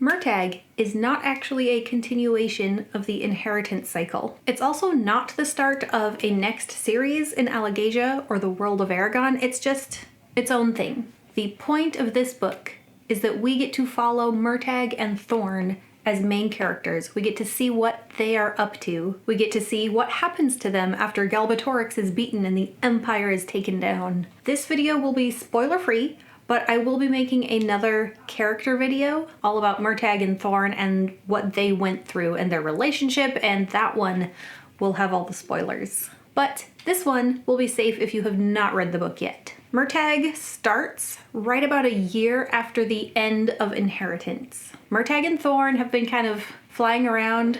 Murtagh is not actually a continuation of the inheritance cycle. It's also not the start of a next series in Alagasia or the world of Eragon. It's just its own thing. The point of this book is that we get to follow Murtagh and Thorn as main characters. We get to see what they are up to. We get to see what happens to them after Galbatorix is beaten and the Empire is taken down. This video will be spoiler-free, but I will be making another character video all about Murtagh and Thorn and what they went through and their relationship, and that one will have all the spoilers. But this one will be safe if you have not read the book yet. Murtagh starts right about a year after the end of Inheritance. Murtagh and Thorn have been kind of flying around,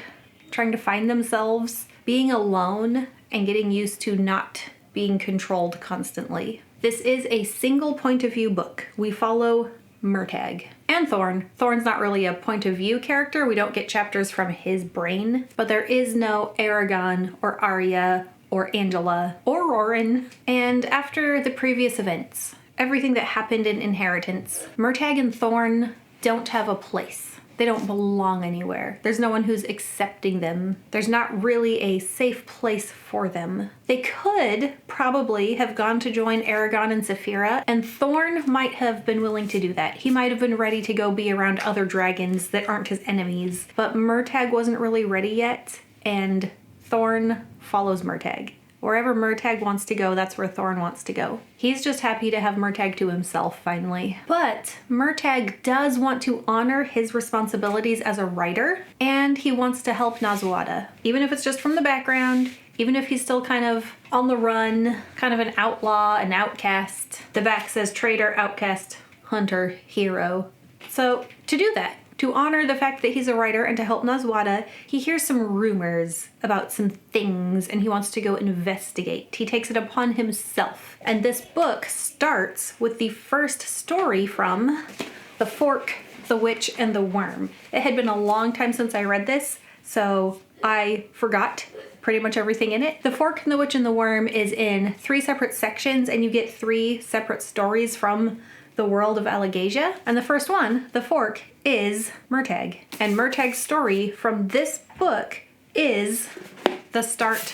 trying to find themselves, being alone, and getting used to not being controlled constantly. This is a single point of view book. We follow Murtagh and Thorn. Thorn's not really a point of view character. We don't get chapters from his brain, but there is no Eragon or Arya or Angela or Roran. And after the previous events, everything that happened in Inheritance, Murtagh and Thorn don't have a place. They don't belong anywhere. There's no one who's accepting them. There's not really a safe place for them. They could probably have gone to join Eragon and Saphira, and Thorn might have been willing to do that. He might have been ready to go be around other dragons that aren't his enemies, but Murtagh wasn't really ready yet, and Thorn follows Murtagh. Wherever Murtagh wants to go, that's where Thorn wants to go. He's just happy to have Murtagh to himself, finally. But Murtagh does want to honor his responsibilities as a writer, and he wants to help Naswada. Even if it's just from the background, even if he's still kind of on the run, kind of an outlaw, an outcast. The back says traitor, outcast, hunter, hero. So to do that, to honor the fact that he's a writer and to help Naswada, he hears some rumors about some things and he wants to go investigate. He takes it upon himself. And this book starts with the first story from The Fork, the Witch, and the Worm. It had been a long time since I read this, so I forgot pretty much everything in it. The Fork, the Witch, and the Worm is in 3 separate sections, and you get 3 separate stories from the world of Alagasia. And the first one, The Fork, is Murtagh. And Murtagh's story from this book is the start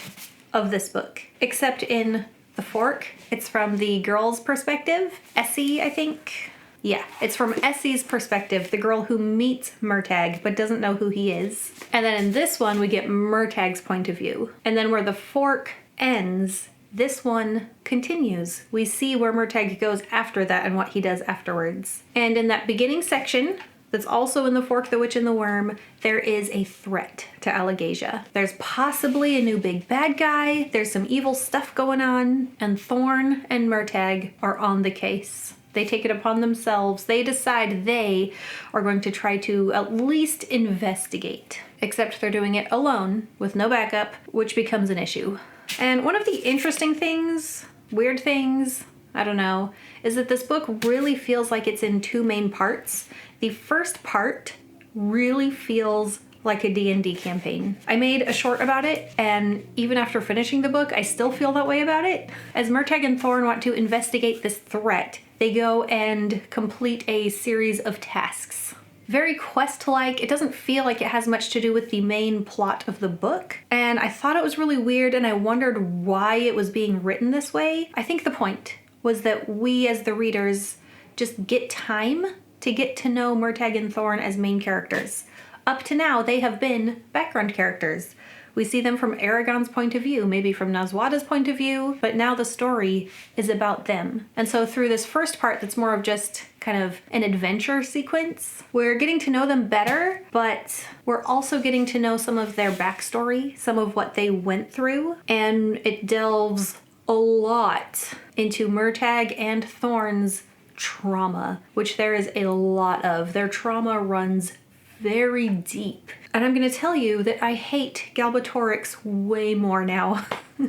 of this book. Except in The Fork, it's from the girl's perspective. Essie, I think. Yeah, it's from Essie's perspective, the girl who meets Murtagh but doesn't know who he is. And then in this one, we get Murtagh's point of view. And then where The Fork ends, this one continues. We see where Murtagh goes after that and what he does afterwards. And in that beginning section, that's also in The Fork, the Witch, and the Worm, there is a threat to Alagasia. There's possibly a new big bad guy, there's some evil stuff going on, and Thorn and Murtagh are on the case. They take it upon themselves. They decide they are going to try to at least investigate. Except they're doing it alone, with no backup, which becomes an issue. And one of the interesting things, weird things, I don't know, is that this book really feels like it's in 2 main parts. The first part really feels like a D&D campaign. I made a short about it, and even after finishing the book, I still feel that way about it. As Murtagh and Thorn want to investigate this threat, they go and complete a series of tasks. Very quest-like. It doesn't feel like it has much to do with the main plot of the book. And I thought it was really weird, and I wondered why it was being written this way. I think the point was that we as the readers just get time to get to know Murtagh and Thorn as main characters. Up to now, they have been background characters. We see them from Eragon's point of view, maybe from Naswada's point of view, but now the story is about them. And so through this first part that's more of just kind of an adventure sequence, we're getting to know them better, but we're also getting to know some of their backstory, some of what they went through, and it delves a lot into Murtagh and Thorn's trauma, which there is a lot of. Their trauma runs very deep. And I'm gonna tell you that I hate Galbatorix way more now.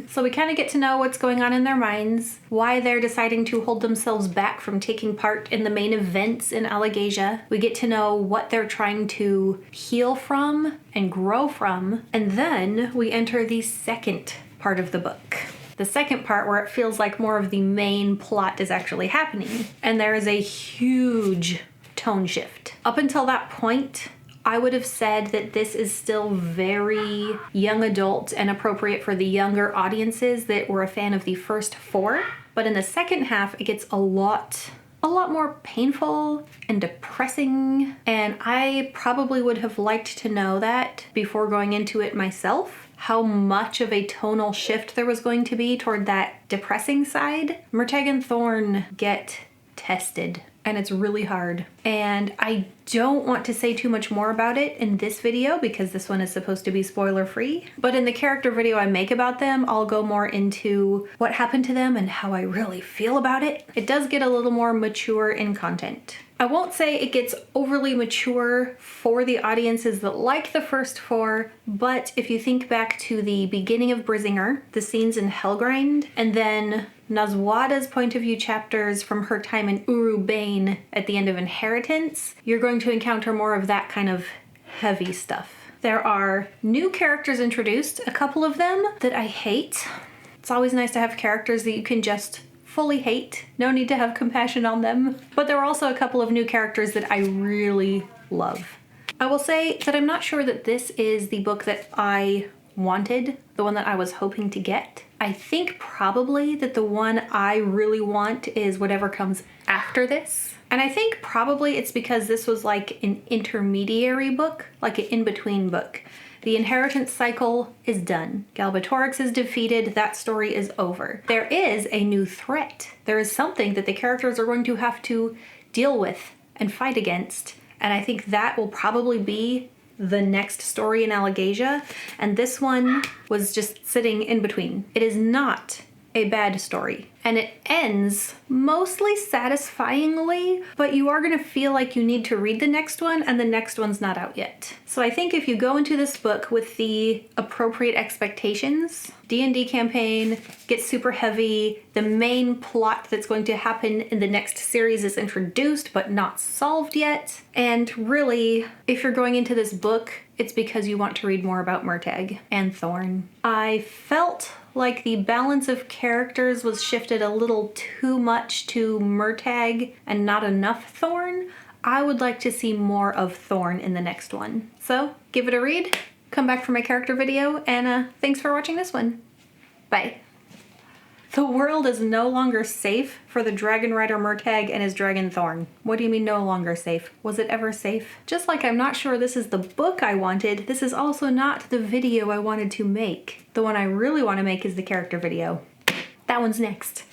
So we kind of get to know what's going on in their minds, why they're deciding to hold themselves back from taking part in the main events in Alagasia. We get to know what they're trying to heal from and grow from. And then we enter the second part of the book. The second part where it feels like more of the main plot is actually happening. And there is a huge tone shift. Up until that point, I would have said that this is still very young adult and appropriate for the younger audiences that were a fan of the first 4. But in the second half, it gets a lot more painful and depressing. And I probably would have liked to know that before going into it myself, how much of a tonal shift there was going to be toward that depressing side. Murtagh and Thorn get tested, and it's really hard. And I don't want to say too much more about it in this video because this one is supposed to be spoiler free. But in the character video I make about them, I'll go more into what happened to them and how I really feel about it. It does get a little more mature in content. I won't say it gets overly mature for the audiences that like the first 4, but if you think back to the beginning of Brizinger, the scenes in Helgrind, and then Nazwada's point of view chapters from her time in Urubane at the end of Inheritance, you're going to encounter more of that kind of heavy stuff. There are new characters introduced, a couple of them that I hate. It's always nice to have characters that you can just fully hate. No need to have compassion on them. But there are also a couple of new characters that I really love. I will say that I'm not sure that this is the book that I wanted, the one that I was hoping to get. I think probably that the one I really want is whatever comes after this. And I think probably it's because this was like an intermediary book, like an in-between book. The inheritance cycle is done. Galbatorix is defeated. That story is over. There is a new threat. There is something that the characters are going to have to deal with and fight against. And I think that will probably be the next story in Alagasia. And this one was just sitting in between. It is not a bad story. And it ends mostly satisfyingly, but you are gonna feel like you need to read the next one, and the next one's not out yet. So I think if you go into this book with the appropriate expectations, D&D campaign gets super heavy, the main plot that's going to happen in the next series is introduced but not solved yet, and really, if you're going into this book, it's because you want to read more about Murtagh and Thorn. I felt like the balance of characters was shifted a little too much to Murtagh and not enough Thorn. I would like to see more of Thorn in the next one. So give it a read, come back for my character video, and thanks for watching this one. Bye. The world is no longer safe for the Dragon Rider Murtagh and his Dragon Thorn. What do you mean no longer safe? Was it ever safe? Just like I'm not sure this is the book I wanted, this is also not the video I wanted to make. The one I really want to make is the character video. That one's next.